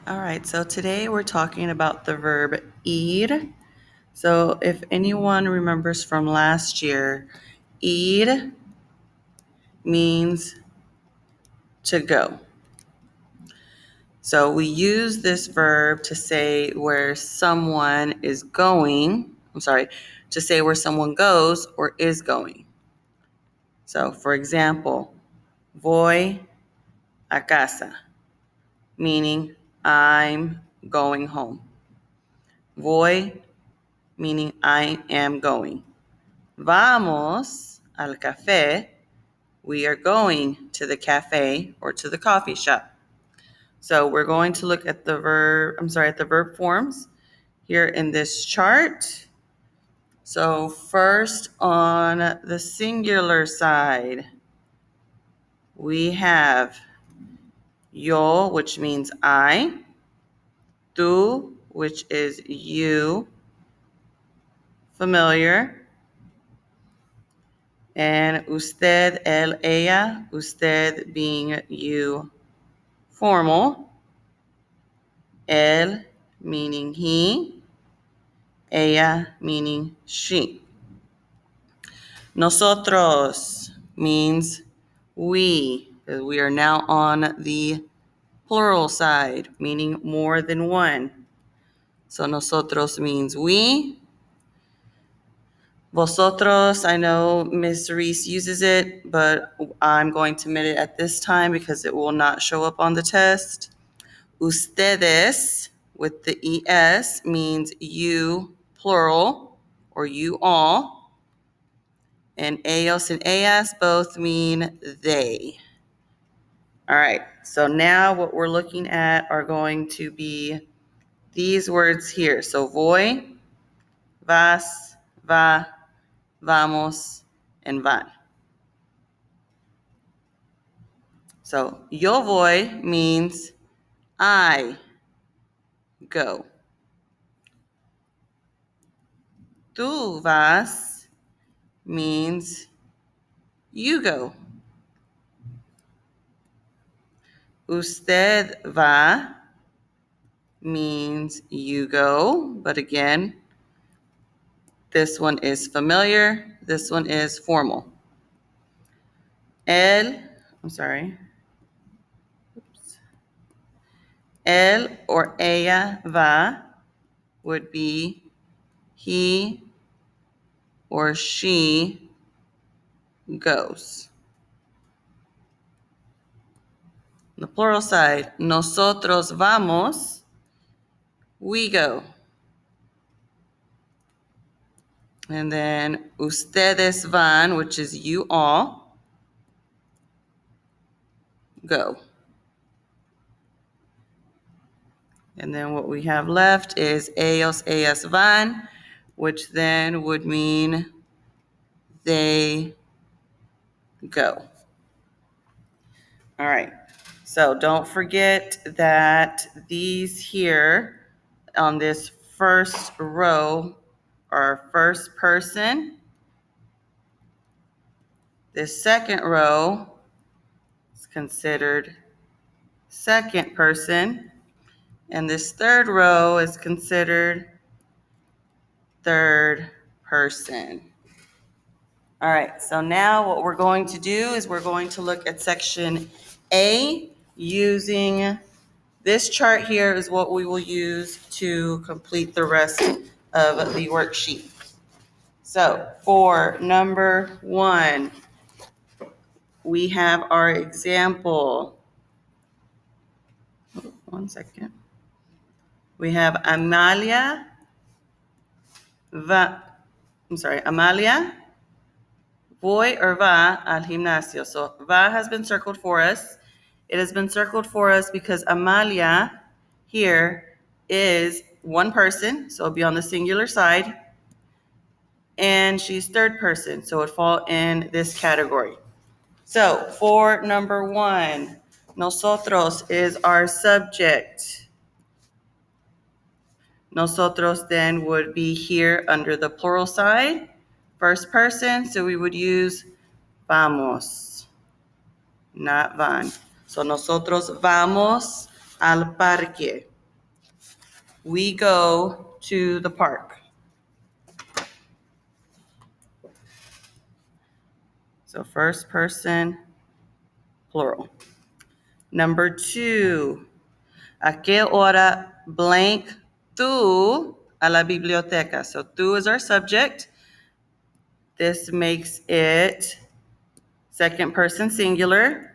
All right, so today we're talking about the verb ir. So if anyone remembers from last year, ir means to go. So we use this verb to say where someone is going. To say where someone goes or is going. So for example, voy a casa, meaning I'm going home. Voy, meaning I am going. Vamos al café. We are going to the cafe or to the coffee shop. So we're going to look at the verb forms here in this chart. So first on the singular side, we have yo, which means I, tú, which is you, familiar, and usted, él, ella, usted being you, formal, él meaning he, ella meaning she. Nosotros means we. We are now on the plural side, meaning more than one. So nosotros means we. Vosotros, I know Ms. Reese uses it, but I'm going to omit it at this time because it will not show up on the test. Ustedes, with the es, means you, plural, or you all. And ellos and ellas both mean they. All right, so now what we're looking at are going to be these words here. So voy, vas, va, vamos, and van. So yo voy means I go. Tú vas means you go. Usted va means you go, but again, this one is familiar, this one is formal. Él or ella va would be he or she goes. On the plural side, nosotros vamos, we go. And then ustedes van, which is you all, go. And then what we have left is ellos, ellas van, which then would mean they go. All right. So don't forget that these here on this first row are first person. This second row is considered second person. And this third row is considered third person. All right, so now what we're going to do is we're going to look at section A using this chart here is what we will use to complete the rest of the worksheet. So for number 1, we have our example. One second. We have Amalia voy or va al gimnasio. So va has been circled for us. It has been circled for us because Amalia here is one person, so it'll be on the singular side. And she's third person, so it fall in this category. So for number 1, nosotros is our subject. Nosotros then would be here under the plural side, first person, so we would use vamos, not van. So nosotros vamos al parque. We go to the park. So first person, plural. Number 2, ¿a qué hora blank tú a la biblioteca? So tú is our subject. This makes it second person singular.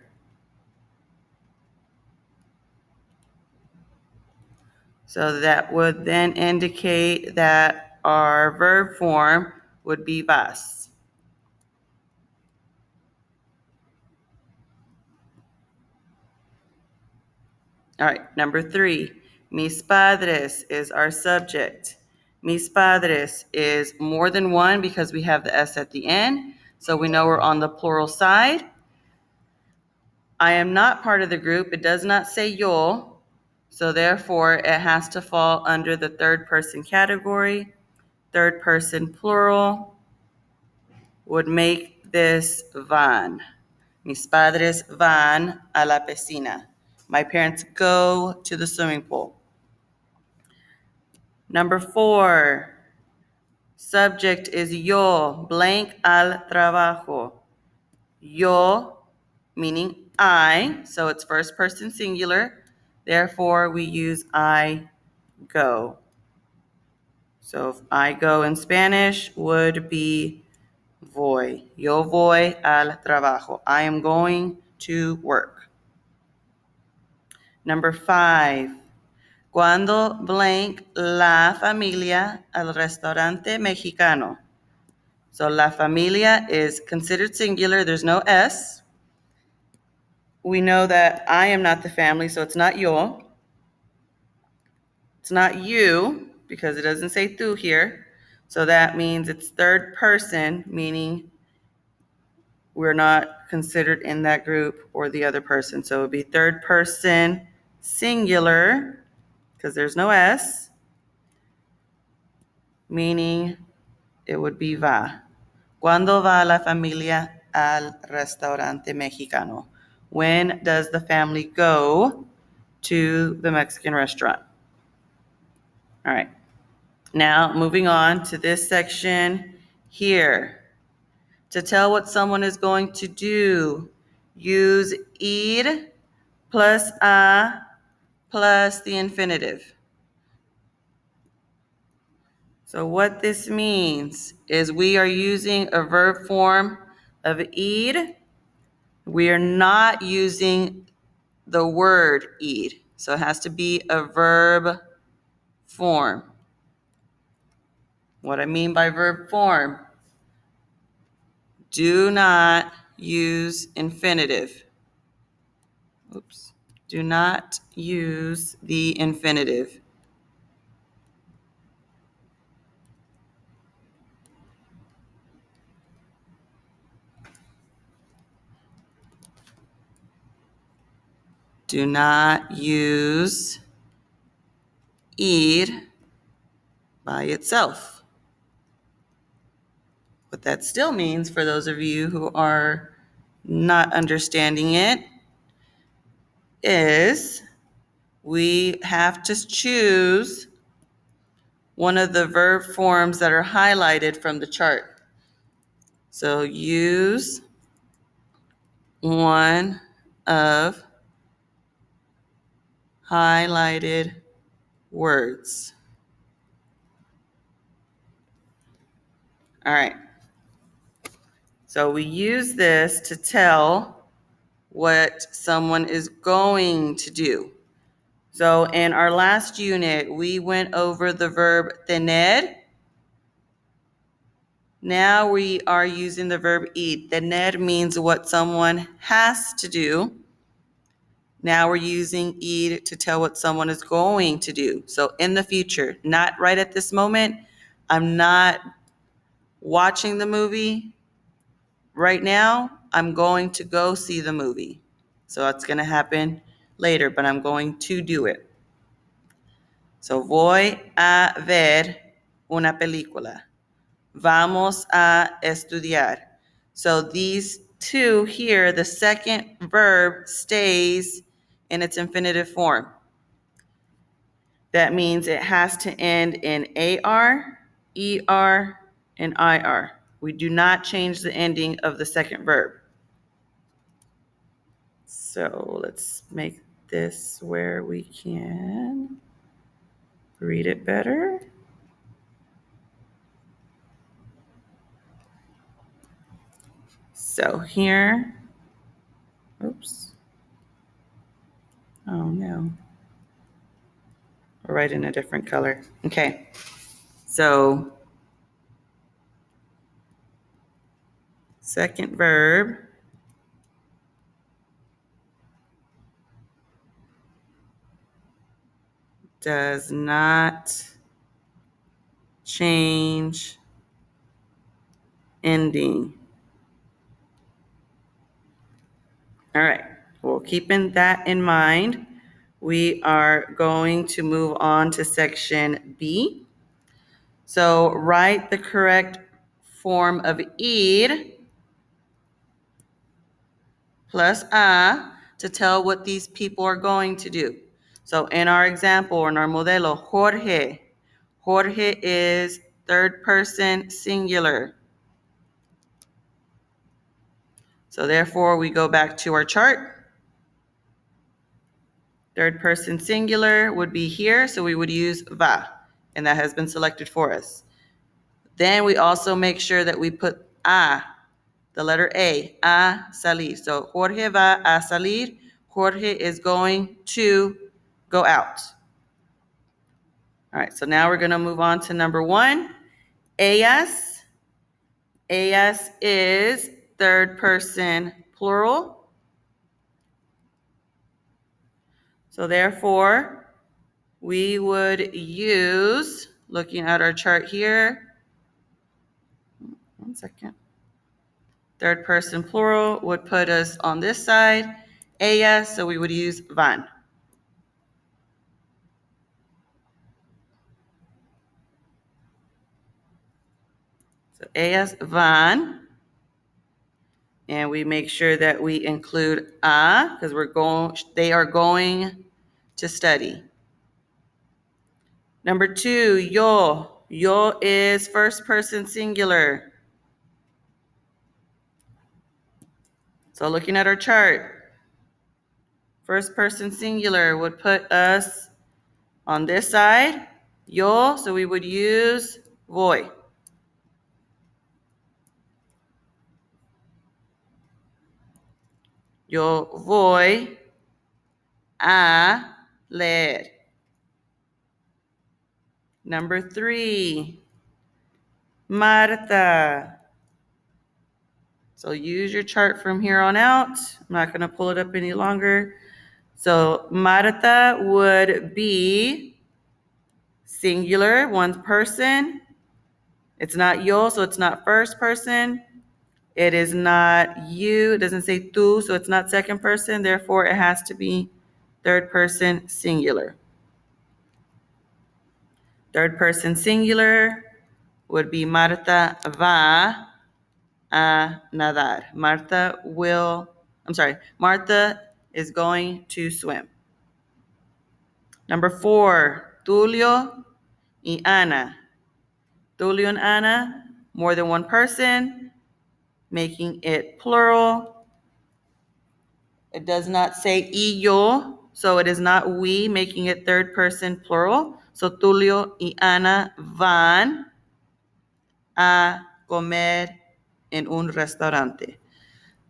So that would then indicate that our verb form would be vas. All right, number 3, mis padres is our subject. Mis padres is more than one because we have the S at the end, so we know we're on the plural side. I am not part of the group. It does not say yo, so therefore it has to fall under the third person category. Third person plural would make this van. Mis padres van a la piscina. My parents go to the swimming pool. Number 4, subject is yo, blank al trabajo. Yo, meaning I, so it's first person singular. Therefore, we use I go. So if I go in Spanish would be voy. Yo voy al trabajo. I am going to work. Number 5, cuando blank la familia al restaurante mexicano. So la familia is considered singular. There's no S. We know that I am not the family, so it's not yo. It's not you, because it doesn't say tú here. So that means it's third person, meaning we're not considered in that group or the other person. So it would be third person singular, because there's no S, meaning it would be va. ¿Cuándo va la familia al restaurante mexicano? When does the family go to the Mexican restaurant? All right. Now, moving on to this section here. To tell what someone is going to do, use ir plus a plus the infinitive. So what this means is we are using a verb form of ir. We are not using the word ir. So it has to be a verb form. What I mean by verb form, do not use infinitive. Oops. Do not use the infinitive. Do not use ir by itself. What that still means, for those of you who are not understanding it, is we have to choose one of the verb forms that are highlighted from the chart. So use one of highlighted words. All right. So we use this to tell what someone is going to do. So in our last unit, we went over the verb tener. Now we are using the verb ir. Tener means what someone has to do. Now we're using ir to tell what someone is going to do. So in the future, not right at this moment. I'm not watching the movie right now. I'm going to go see the movie. So it's going to happen later, but I'm going to do it. So voy a ver una película. Vamos a estudiar. So these two here, the second verb stays in its infinitive form. That means it has to end in AR, ER, and IR. We do not change the ending of the second verb. So let's make this where we can read it better. So here, oops. Oh no. We'll write in a different color. Okay. So second verb does not change ending. All right. Well, keeping that in mind, we are going to move on to section B. So write the correct form of ir plus a to tell what these people are going to do. So in our example, in our modelo, Jorge. Jorge is third person singular. So therefore, we go back to our chart. Third person singular would be here, so we would use va, and that has been selected for us. Then we also make sure that we put a, the letter a salir. So Jorge va a salir. Jorge is going to go out. All right, so now we're going to move on to number 1. Ellas. Ellas is third person plural. So therefore, we would use, looking at our chart here, one second. Third person plural would put us on this side. Ellas, so we would use van. So ellas van. And we make sure that we include a, because they are going to study. Number 2, yo. Yo is first person singular. So looking at our chart, first person singular would put us on this side. Yo, so we would use voy. Yo voy a leer. Number 3, Marta. So use your chart from here on out. I'm not going to pull it up any longer. So Marta would be singular, one person. It's not yo, so it's not first person. It is not you. It doesn't say tú, so it's not second person. Therefore, it has to be third person singular. Third person singular would be Marta va a nadar. Marta is going to swim. Number 4, Tulio y Ana. Tulio and Ana, more than one person, making it plural. It does not say y yo, so it is not we, making it third person plural. So Tulio y Ana van a comer en un restaurante.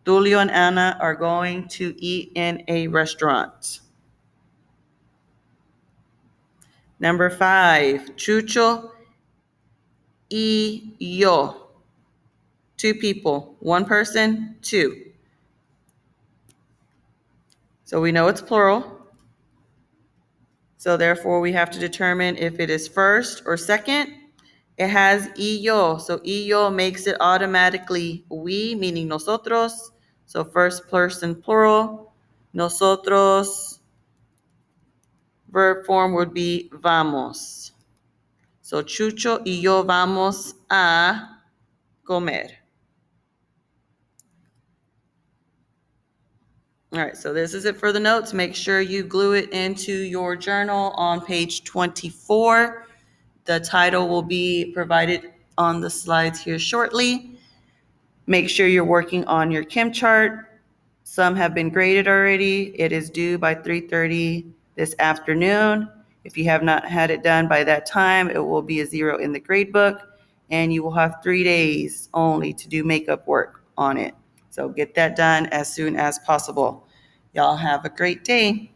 Tulio and Ana are going to eat in a restaurant. Number 5, Chucho y yo. 2 people, 1 person, 2. So we know it's plural. So therefore, we have to determine if it is first or second. It has y yo. So y yo makes it automatically we, meaning nosotros. So first person plural. Nosotros, verb form would be vamos. So Chucho y yo vamos a comer. All right, so this is it for the notes. Make sure you glue it into your journal on page 24. The title will be provided on the slides here shortly. Make sure you're working on your chem chart. Some have been graded already. It is due by 3:30 this afternoon. If you have not had it done by that time, it will be a 0 in the grade book, and you will have 3 days only to do makeup work on it. So get that done as soon as possible. Y'all have a great day.